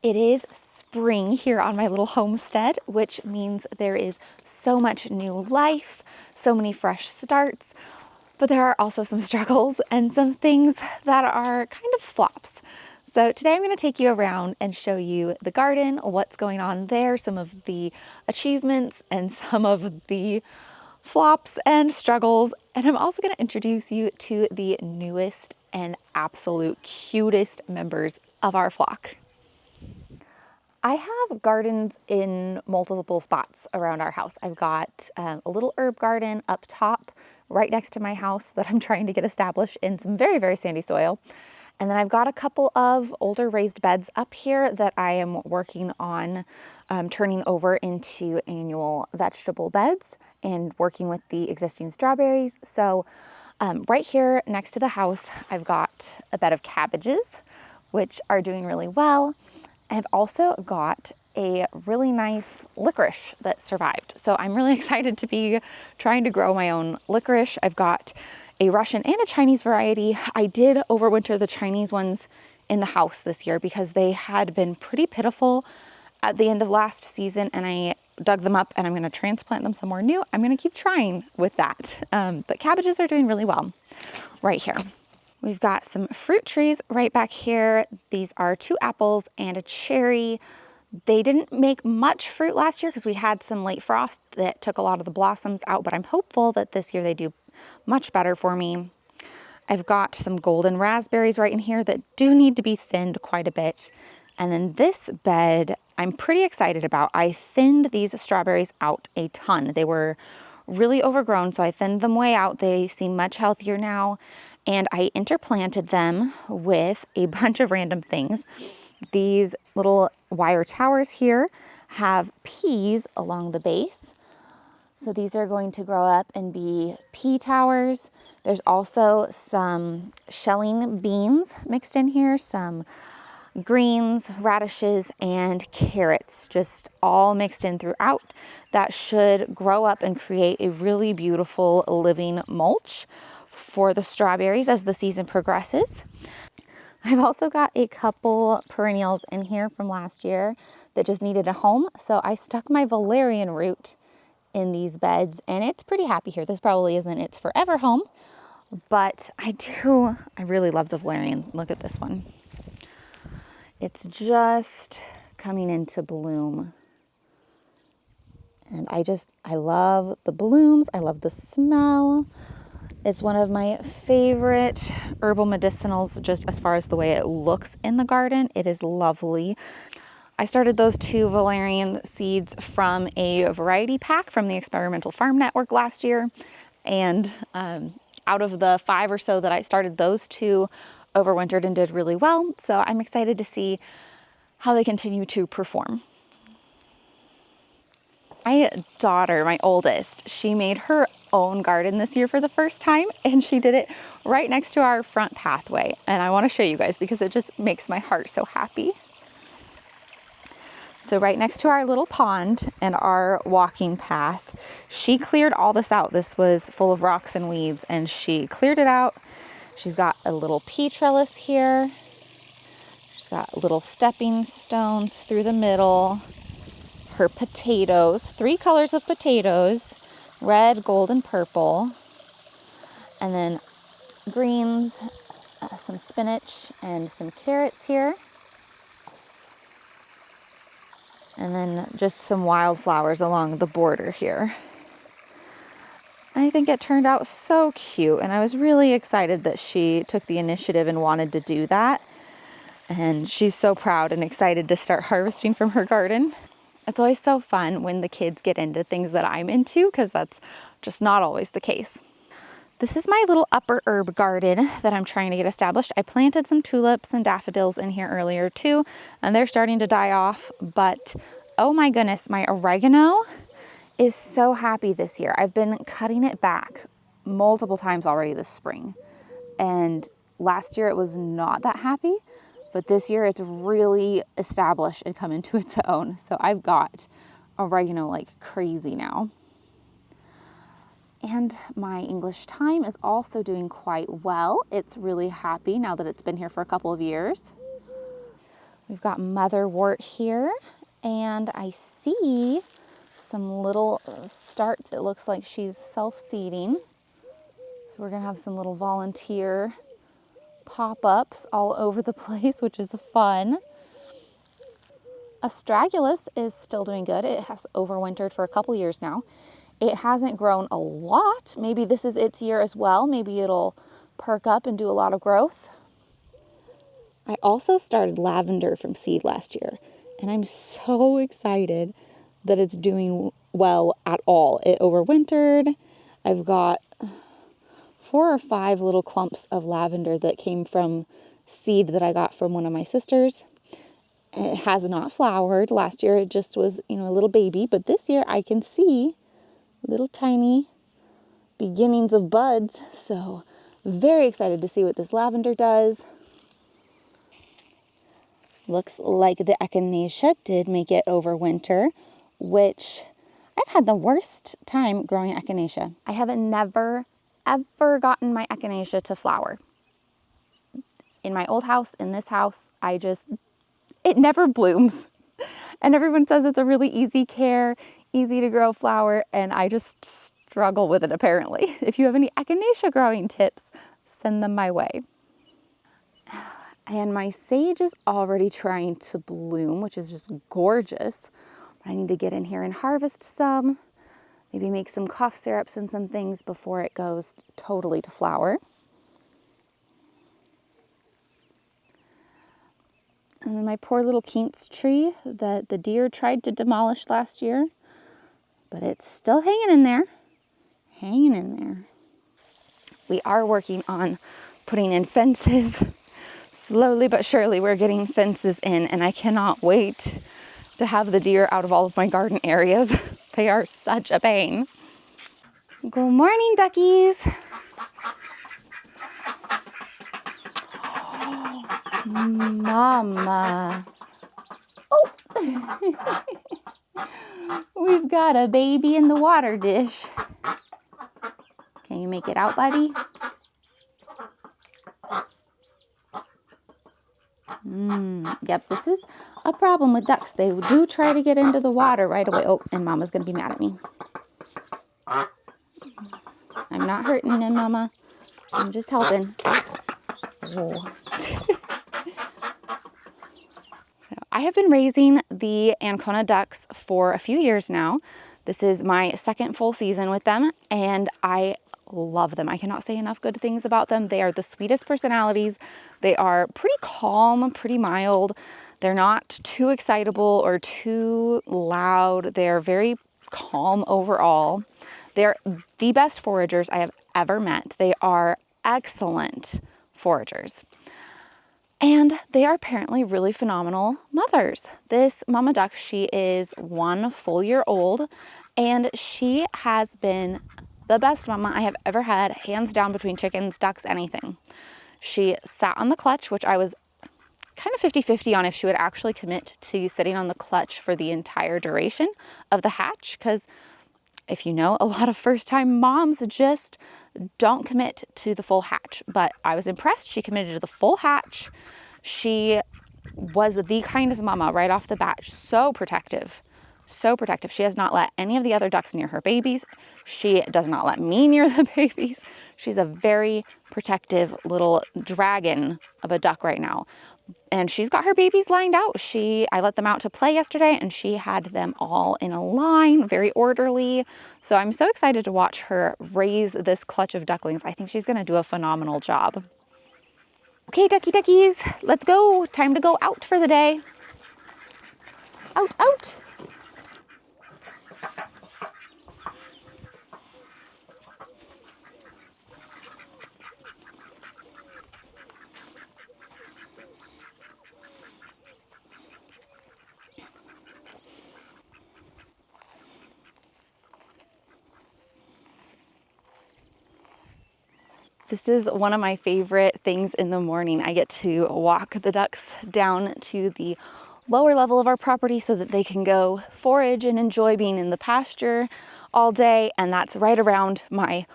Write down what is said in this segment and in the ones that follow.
It is spring here on my little homestead, which means there is so much new life, so many fresh starts, but there are also some struggles and some things that are kind of flops. So today I'm going to take you around and show you the garden, what's going on there, some of the achievements and some of the flops and struggles. And I'm also going to introduce you to the newest and absolute cutest members of our flock. I have gardens in multiple spots around our house. I've got a little herb garden up top right next to my house that I'm trying to get established in some very, very sandy soil. And then I've got a couple of older raised beds up here that I am working on turning over into annual vegetable beds and working with the existing strawberries. So right here next to the house, I've got a bed of cabbages, which are doing really well. I've also got a really nice licorice that survived. So I'm really excited to be trying to grow my own licorice. I've got a Russian and a Chinese variety. I did overwinter the Chinese ones in the house this year because they had been pretty pitiful at the end of last season, and I dug them up and I'm going to transplant them somewhere new. I'm going to keep trying with that. But cabbages are doing really well right here. We've got some fruit trees right back here. These are 2 apples and a cherry. They didn't make much fruit last year because we had some late frost that took a lot of the blossoms out, but I'm hopeful that this year they do much better for me. I've got some golden raspberries right in here that do need to be thinned quite a bit. And then this bed, I'm pretty excited about. I thinned these strawberries out a ton. They were really overgrown, so I thinned them way out. They seem much healthier now. And I interplanted them with a bunch of random things. These little wire towers here have peas along the base. So these are going to grow up and be pea towers. There's also some shelling beans mixed in here, some greens, radishes, and carrots, just all mixed in throughout. That should grow up and create a really beautiful living mulch for the strawberries as the season progresses. I've also got a couple perennials in here from last year that just needed a home. So I stuck my valerian root in these beds and it's pretty happy here. This probably isn't its forever home, but I really love the valerian. Look at this one. It's just coming into bloom. And I love the blooms. I love the smell. It's one of my favorite herbal medicinals, just as far as the way it looks in the garden. It is lovely. I started those 2 valerian seeds from a variety pack from the Experimental Farm Network last year. And out of the 5 or so that I started, those 2 overwintered and did really well. So I'm excited to see how they continue to perform. My daughter, my oldest, she made her own garden this year for the first time, and she did it right next to our front pathway. And I want to show you guys because it just makes my heart so happy. So right next to our little pond and our walking path, she cleared all this out. This was full of rocks and weeds, and she cleared it out. She's got a little pea trellis here. She's got little stepping stones through the middle. Her potatoes, 3 colors of potatoes, red, gold, and purple. And then greens, some spinach, and some carrots here. And then just some wildflowers along the border here. I think it turned out so cute, and I was really excited that she took the initiative and wanted to do that. And she's so proud and excited to start harvesting from her garden. It's always so fun when the kids get into things that I'm into, because that's just not always the case. This is my little upper herb garden that I'm trying to get established. I planted some tulips and daffodils in here earlier too, and they're starting to die off. But oh my goodness, my oregano is so happy this year. I've been cutting it back multiple times already this spring. And last year it was not that happy. But this year it's really established and come into its own. So I've got oregano like crazy now. And my English thyme is also doing quite well. It's really happy now that it's been here for a couple of years. We've got motherwort here, and I see some little starts. It looks like she's self-seeding. So we're gonna have some little volunteer pop-ups all over the place, which is fun. Astragalus is still doing good. It has overwintered for a couple years now. It hasn't grown a lot. Maybe this is its year as well. Maybe it'll perk up and do a lot of growth. I also started lavender from seed last year, and I'm so excited that it's doing well at all. It overwintered. I've got 4 or 5 little clumps of lavender that came from seed that I got from one of my sisters. It has not flowered. Last year it just was, a little baby, but this year I can see little tiny beginnings of buds. So very excited to see what this lavender does. Looks like the echinacea did make it overwinter, which I've had the worst time growing echinacea. I have never, ever gotten my echinacea to flower. In my old house, in this house, it never blooms. And everyone says it's a really easy care, easy to grow flower, and I just struggle with it apparently. If you have any echinacea growing tips, send them my way. And my sage is already trying to bloom, which is just gorgeous. I need to get in here and harvest some, maybe make some cough syrups and some things before it goes totally to flower. And then my poor little quince tree that the deer tried to demolish last year, but it's still hanging in there, We are working on putting in fences. Slowly but surely we're getting fences in, and I cannot wait to have the deer out of all of my garden areas. They are such a pain. Good morning, duckies. Mama. Oh. We've got a baby in the water dish. Can you make it out, buddy? Yep, this is a problem with ducks. They do try to get into the water right away. Oh, and Mama's going to be mad at me. I'm not hurting him, Mama. I'm just helping. Oh. I have been raising the Ancona ducks for a few years now. This is my second full season with them, and I love them. I cannot say enough good things about them. They are the sweetest personalities. They are pretty calm, pretty mild. They're not too excitable or too loud. They're very calm overall. They're the best foragers I have ever met. They are excellent foragers. And they are apparently really phenomenal mothers. This mama duck, she is 1 full year old, and she has been the best mama I have ever had, hands down, between chickens, ducks, anything. She sat on the clutch, which I was kind of 50-50 on if she would actually commit to sitting on the clutch for the entire duration of the hatch, because if you know, a lot of first-time moms just don't commit to the full hatch. But I was impressed. She committed to the full hatch. She was the kindest mama right off the bat. So protective. So protective. She has not let any of the other ducks near her babies. She does not let me near the babies. She's a very protective little dragon of a duck right now. And she's got her babies lined out. I let them out to play yesterday, and she had them all in a line, very orderly. So I'm so excited to watch her raise this clutch of ducklings. I think she's going to do a phenomenal job. Okay, duckies, let's go. Time to go out for the day. Out. This is one of my favorite things in the morning. I get to walk the ducks down to the lower level of our property so that they can go forage and enjoy being in the pasture all day. And that's right around my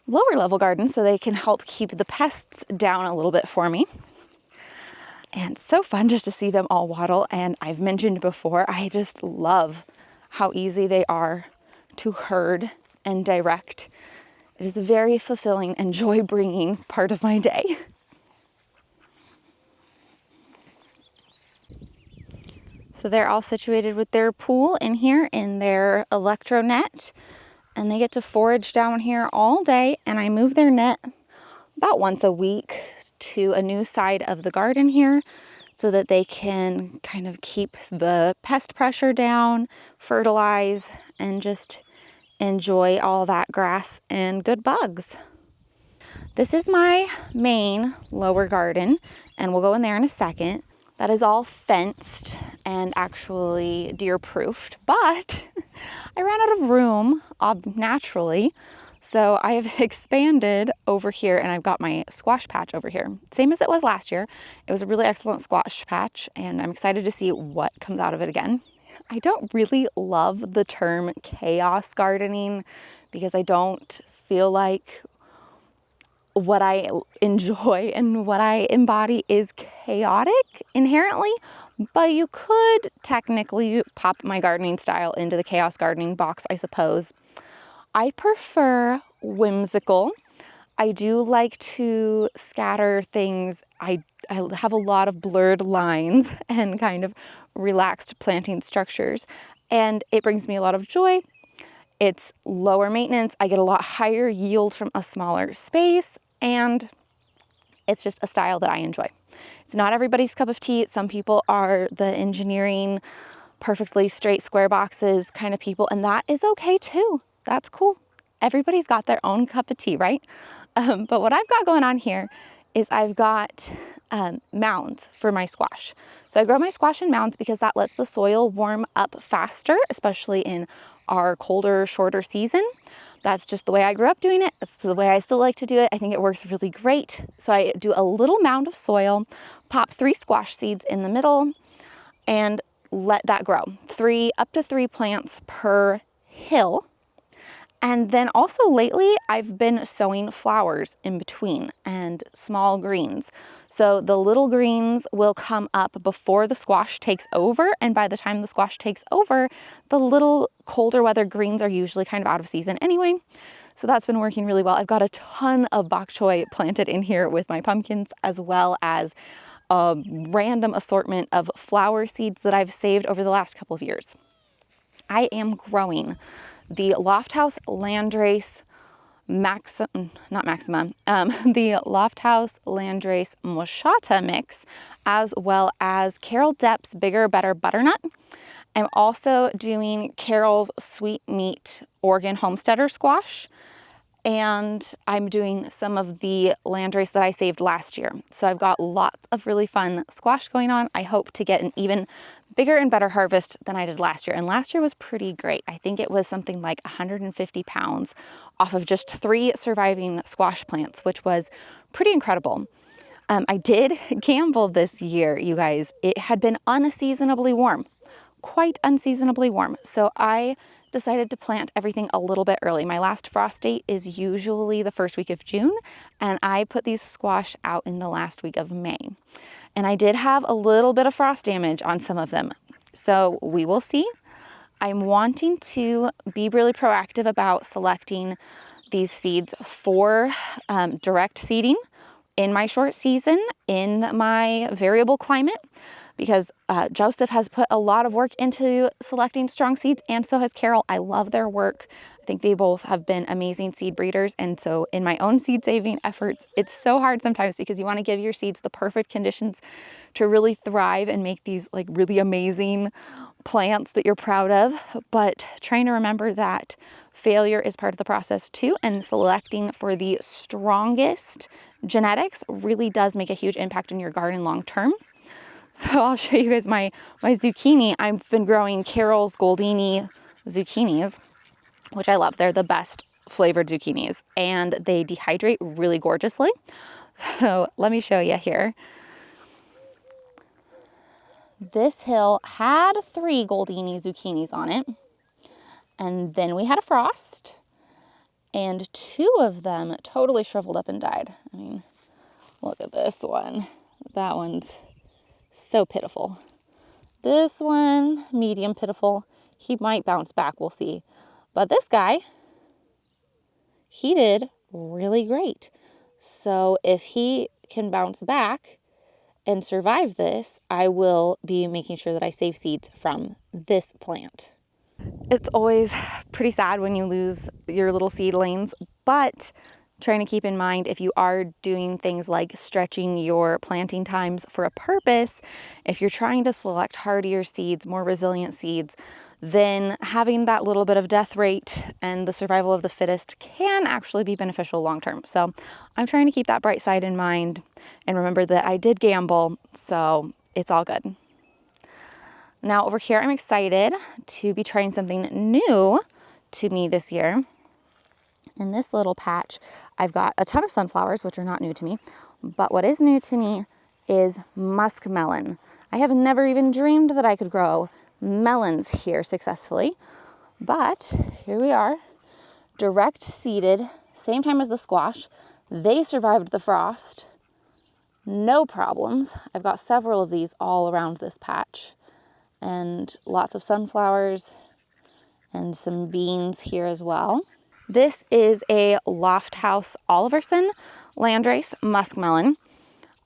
lower level garden, so they can help keep the pests down a little bit for me. And it's so fun just to see them all waddle. And I've mentioned before, I just love how easy they are to herd and direct. It is a very fulfilling and joy-bringing part of my day. So they're all situated with their pool in here in their electro net, and they get to forage down here all day. And I move their net about once a week to a new side of the garden here so that they can kind of keep the pest pressure down, fertilize, and just enjoy all that grass and good bugs. This is my main lower garden, and we'll go in there in a second. That is all fenced and actually deer-proofed, but I ran out of room naturally, so I have expanded over here, and I've got my squash patch over here. Same as it was last year. It was a really excellent squash patch, and I'm excited to see what comes out of it again. I don't really love the term chaos gardening because I don't feel like what I enjoy and what I embody is chaotic inherently, but you could technically pop my gardening style into the chaos gardening box, I suppose. I prefer whimsical. I do like to scatter things. I have a lot of blurred lines and kind of relaxed planting structures, and it brings me a lot of joy. It's lower maintenance. I get a lot higher yield from a smaller space, and it's just a style that I enjoy. It's not everybody's cup of tea. Some people are the engineering, perfectly straight square boxes kind of people, and that is okay too. That's cool. Everybody's got their own cup of tea, right? But what I've got going on here is I've got mounds for my squash. So I grow my squash in mounds because that lets the soil warm up faster, especially in our colder, shorter season. That's just the way I grew up doing it. That's the way I still like to do it. I think it works really great. So I do a little mound of soil, pop 3 squash seeds in the middle, and let that grow. Up to 3 plants per hill. And then also lately, I've been sowing flowers in between and small greens. So the little greens will come up before the squash takes over. And by the time the squash takes over, the little colder weather greens are usually kind of out of season anyway. So that's been working really well. I've got a ton of bok choy planted in here with my pumpkins, as well as a random assortment of flower seeds that I've saved over the last couple of years. I am growing the Lofthouse Landrace the Lofthouse Landrace Moschata mix, as well as Carol Depp's Bigger Better Butternut. I'm also doing Carol's Sweet Meat Oregon Homesteader squash, and I'm doing some of the landrace that I saved last year. So I've got lots of really fun squash going on. I hope to get an even bigger and better harvest than I did last year. And last year was pretty great. I think it was something like 150 pounds off of just 3 surviving squash plants, which was pretty incredible. I did gamble this year, you guys. It had been unseasonably warm, quite unseasonably warm. So I decided to plant everything a little bit early. My last frost date is usually the first week of June, and I put these squash out in the last week of May. And I did have a little bit of frost damage on some of them. So we will see. I'm wanting to be really proactive about selecting these seeds for direct seeding in my short season, in my variable climate, because Joseph has put a lot of work into selecting strong seeds, and so has Carol. I love their work. I think they both have been amazing seed breeders. And so in my own seed saving efforts, it's so hard sometimes because you want to give your seeds the perfect conditions to really thrive and make these like really amazing plants that you're proud of. But trying to remember that failure is part of the process too, and selecting for the strongest genetics really does make a huge impact in your garden long term. So I'll show you guys my zucchini. I've been growing Carol's Goldini zucchinis, which I love. They're the best flavored zucchinis, and they dehydrate really gorgeously. So let me show you here. This hill had 3 Goldini zucchinis on it, and then we had a frost, and 2 of them totally shriveled up and died. I mean, look at this one. That one's so pitiful. This one, medium pitiful. He might bounce back, we'll see. But this guy, he did really great. So if he can bounce back and survive this, I will be making sure that I save seeds from this plant. It's always pretty sad when you lose your little seedlings, but trying to keep in mind, if you are doing things like stretching your planting times for a purpose, if you're trying to select hardier seeds, more resilient seeds, then having that little bit of death rate and the survival of the fittest can actually be beneficial long term. So I'm trying to keep that bright side in mind and remember that I did gamble, so it's all good. Now over here, I'm excited to be trying something new to me this year. In this little patch, I've got a ton of sunflowers, which are not new to me, but what is new to me is muskmelon. I have never even dreamed that I could grow melons here successfully, but here we are, direct seeded, same time as the squash. They survived the frost, no problems. I've got several of these all around this patch, and lots of sunflowers and some beans here as well. This is a Lofthouse Oliverson landrace muskmelon.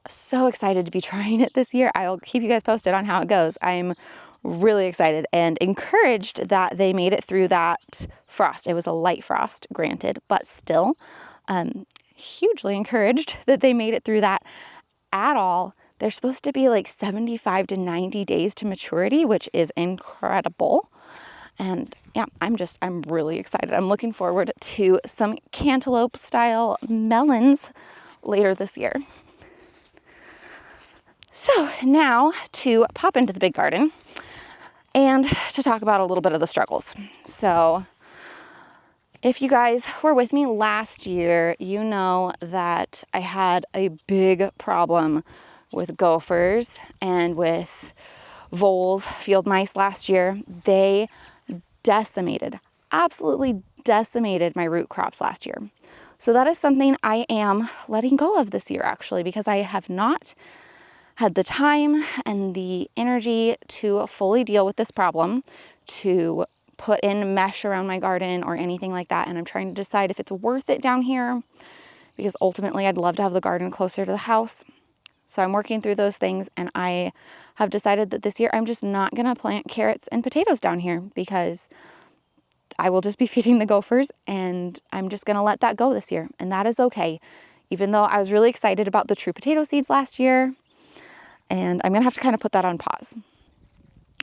So excited to be trying it this year. I'll keep you guys posted on how it goes. I'm really excited and encouraged that they made it through that frost. It was a light frost, granted, but still hugely encouraged that they made it through that at all. They're supposed to be like 75 to 90 days to maturity, which is incredible. And yeah, I'm really excited. I'm looking forward to some cantaloupe style melons later this year. So now to pop into the big garden and to talk about a little bit of the struggles. So if you guys were with me last year, you know that I had a big problem with gophers and with voles, field mice last year. They absolutely decimated my root crops last year. So that is something I am letting go of this year, actually, because I have not had the time and the energy to fully deal with this problem, to put in mesh around my garden or anything like that. And I'm trying to decide if it's worth it down here, because ultimately I'd love to have the garden closer to the house. So I'm working through those things, and I have decided that this year I'm just not going to plant carrots and potatoes down here, because I will just be feeding the gophers, and I'm just going to let that go this year. And that is okay, even though I was really excited about the true potato seeds last year, and I'm going to have to kind of put that on pause.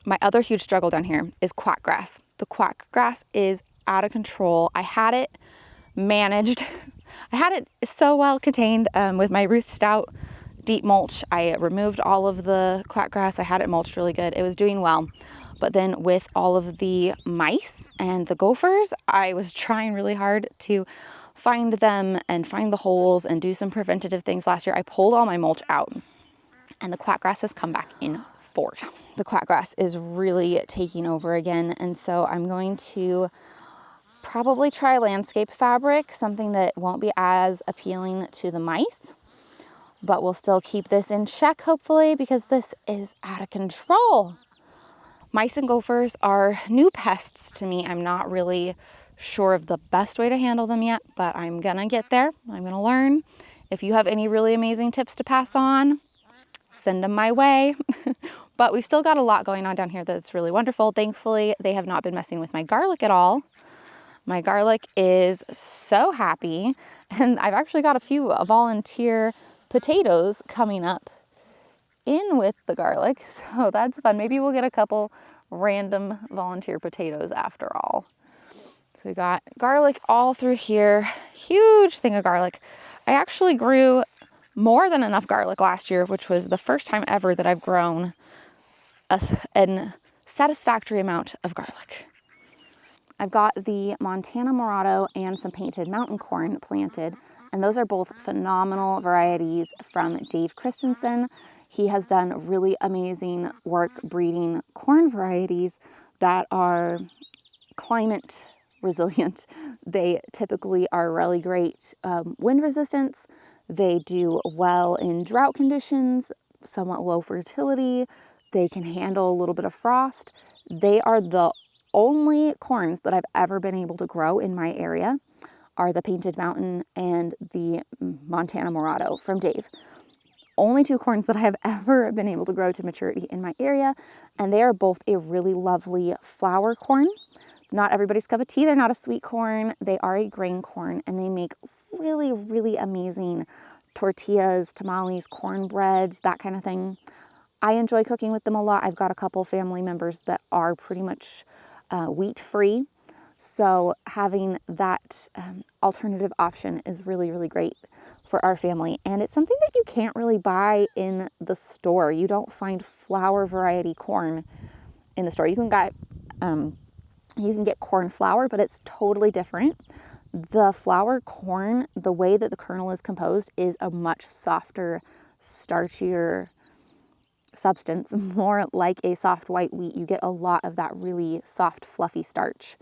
My other huge struggle down here is quack grass. The quack grass is out of control. I had it managed. I had it so well contained with my Ruth Stout deep mulch. I removed all of the quack grass. I had it mulched really good. It was doing well. But then with all of the mice and the gophers, I was trying really hard to find them and find the holes and do some preventative things last year. I pulled all my mulch out, and the quack grass has come back in force. The quack grass is really taking over again, and so I'm going to probably try landscape fabric, something that won't be as appealing to the mice, but we'll still keep this in check, hopefully, because this is out of control. Mice and gophers are new pests to me. I'm not really sure of the best way to handle them yet, but I'm gonna get there. I'm gonna learn. If you have any really amazing tips to pass on, send them my way. But we've still got a lot going on down here that's really wonderful. Thankfully, they have not been messing with my garlic at all. My garlic is so happy, and I've actually got a few volunteer potatoes coming up in with the garlic, so that's fun. Maybe we'll get a couple random volunteer potatoes after all. So we got garlic all through here, huge thing of garlic. I actually grew more than enough garlic last year, which was the first time ever that I've grown a satisfactory amount of garlic. I've got the Montana Murato and some painted mountain corn planted, and those are both phenomenal varieties from Dave Christensen. He has done really amazing work breeding corn varieties that are climate resilient. They typically are really great wind resistance. They do well in drought conditions, somewhat low fertility. They can handle a little bit of frost. They are the only corns that I've ever been able to grow in my area, are the Painted Mountain and the Montana Morado from Dave. Only 2 corns that I have ever been able to grow to maturity in my area, and they are both a really lovely flour corn. It's not everybody's cup of tea. They're not a sweet corn. They are a grain corn, and they make really, really amazing tortillas, tamales, cornbreads, that kind of thing. I enjoy cooking with them a lot. I've got a couple family members that are pretty much wheat-free, so having that alternative option is really, really great for our family. And it's something that you can't really buy in the store. You don't find flour variety corn in the store. You can get corn flour, but it's totally different. The flour corn, the way that the kernel is composed, is a much softer, starchier substance, more like a soft white wheat. You get a lot of that really soft, fluffy starch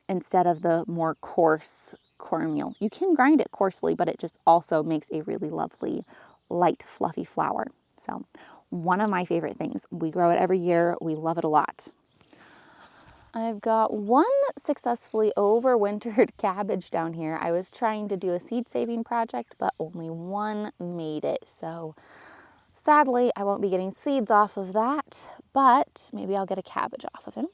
instead of the more coarse cornmeal. You can grind it coarsely, but it just also makes a really lovely, light, fluffy flour. So one of my favorite things. We grow it every year. We love it a lot. I've got one successfully overwintered cabbage down here. I was trying to do a seed saving project, but only one made it. So sadly, I won't be getting seeds off of that, but maybe I'll get a cabbage off of him.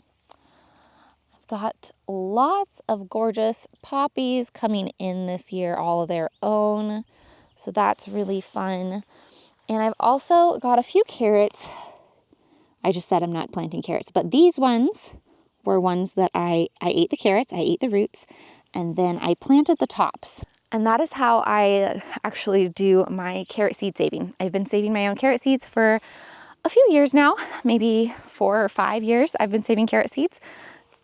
I've got lots of gorgeous poppies coming in this year, all of their own. So that's really fun. And I've also got a few carrots. I just said I'm not planting carrots, but these ones were ones that I ate the carrots, I ate the roots, and then I planted the tops. And that is how I actually do my carrot seed saving. I've been saving my own carrot seeds for a few years now, maybe 4 or 5 years I've been saving carrot seeds.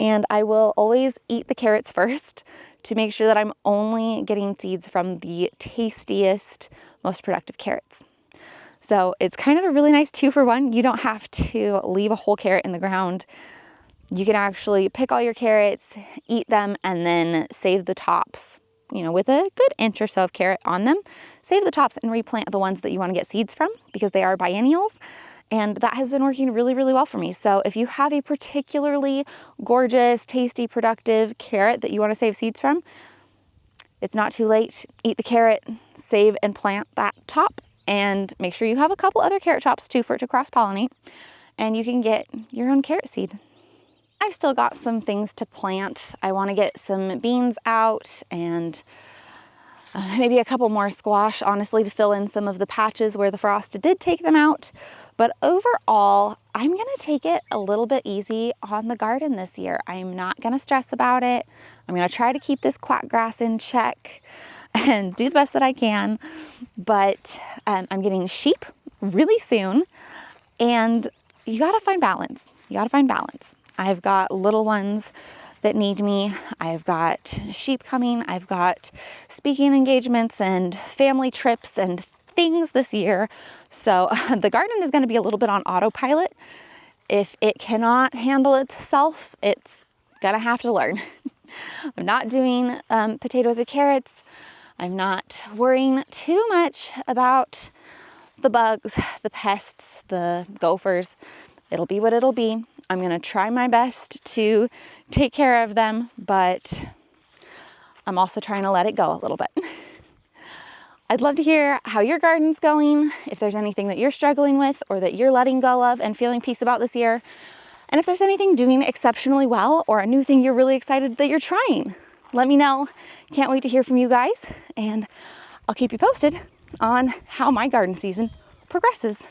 And I will always eat the carrots first to make sure that I'm only getting seeds from the tastiest, most productive carrots. So it's kind of a really nice 2-for-1. You don't have to leave a whole carrot in the ground. You can actually pick all your carrots, eat them, and then save the tops, with a good inch or so of carrot on them. Save the tops and replant the ones that you want to get seeds from, because they are biennials. And that has been working really, really well for me. So if you have a particularly gorgeous, tasty, productive carrot that you want to save seeds from, it's not too late. Eat the carrot, save and plant that top, and make sure you have a couple other carrot tops too for it to cross-pollinate, and you can get your own carrot seed. I've still got some things to plant. I want to get some beans out and maybe a couple more squash, honestly, to fill in some of the patches where the frost did take them out. But overall, I'm going to take it a little bit easy on the garden this year. I'm not going to stress about it. I'm going to try to keep this quack grass in check and do the best that I can. But I'm getting sheep really soon, and you got to find balance. I've got little ones that need me. I've got sheep coming. I've got speaking engagements and family trips and things this year. So the garden is going to be a little bit on autopilot. If it cannot handle itself, it's going to have to learn. I'm not doing potatoes or carrots. I'm not worrying too much about the bugs, the pests, the gophers. It'll be what it'll be. I'm going to try my best to take care of them, but I'm also trying to let it go a little bit. I'd love to hear how your garden's going, if there's anything that you're struggling with or that you're letting go of and feeling peace about this year. And if there's anything doing exceptionally well or a new thing you're really excited that you're trying, let me know. Can't wait to hear from you guys, and I'll keep you posted on how my garden season progresses.